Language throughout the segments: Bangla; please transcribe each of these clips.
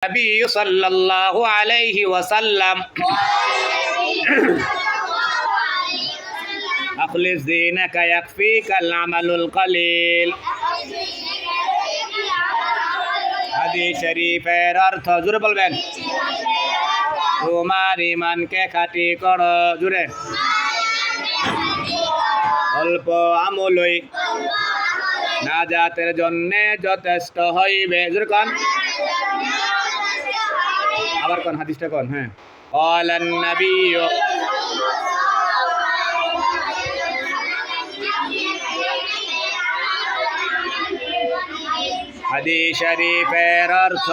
النبي صلى الله عليه وسلم أخلص دينك يكفيك العمل القليل হাদিস শরীফের অর্থ জোরে বলবেন তোমার ঈমানকে খাঁটি করো জোরে অল্প আমলই নাজাতের জন্য যথেষ্ট হইবে জোরে কোন আবার কোন হাদিসটা কোন হ্যাঁ قال النبي হাদিস শরীফের অর্থ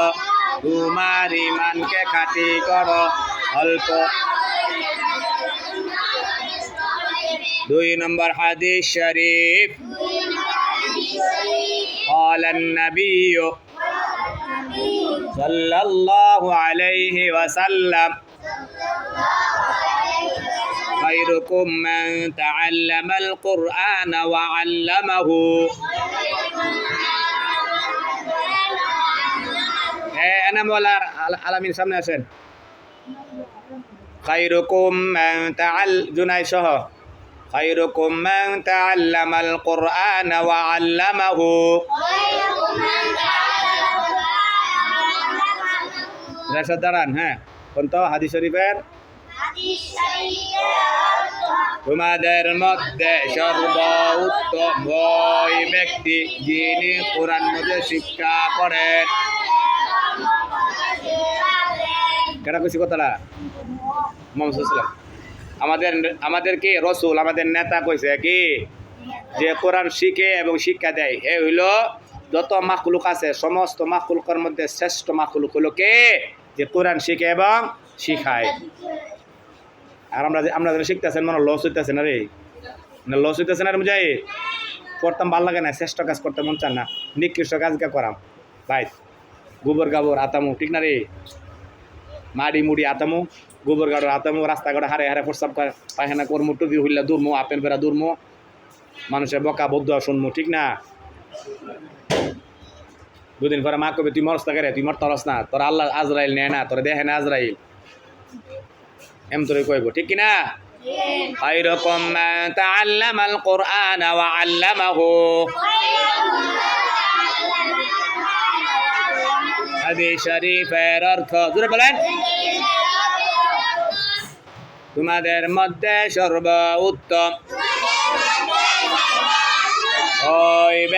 তোমার ঈমানকে খাঁটি করো অল্প দুই নম্বর হাদিস শরীফ قال النبي صلى الله عليه وسلم خيركم من تعلم القرآن وعلمه أنا مولا العالمين সামনে আসেন خيركم من جناي সহ خيركم من تعلم القرآن وعلمه রাশাদ দাঁড়ান হ্যাঁ কোন তো হাদিস শরীফের তোমাদের মধ্যে সর্বোত্তম ওই ব্যক্তি যিনি কোরআন মধ্যে শিক্ষা করেন কেন কইছি কথাটা মুহাম্মদ সাল্লাল্লাহু আমাদেরকে রসুল আমাদের নেতা কইছে কি যে কোরআন শিখে এবং শিক্ষা দেয় এ হইল যত মাখলুক আছে সমস্ত মাখলুকের মধ্যে শ্রেষ্ঠ মাখলুক হলো কে যে কোরআন শিখে এবং শিখায় আর আমরা যারা শিখতেছেন মনে লস হইতেছে না রে না লস হইতেছে না রে মুজাই পড়তাম ভালো লাগে না শ্রেষ্ঠ কাজ করতে মন চান না নিকৃষ্ট কাজকে করাম ভাই গোবর গাবর আতামু ঠিক না রে মাড়ি মুড়ি আতামু গোবর গাড়ো আতামু রাস্তাঘাটে হারে হারে প্রস্তাব করে পায়খানা কর্ম টুপি হইলা দূরমো আপেন বেড়া দূরমো মানুষের বকা বদ্ধ শুনমো ঠিক না দুদিন পরে মা কবে তুই মরস না করে তুই মর তরস না তোর আল্লাহ আজরাইল নেয় না তোর দেখে না আজরাইল এম তোরে কইব ঠিক কিনা খায়রুকুম মান তাআল্লামাল কুরআন ওয়া আল্লামাহু হাদিস শরীফের অর্থ জোরে বলেন তোমাদের মধ্যে সর্বোত্তম ওই ব্যক্তি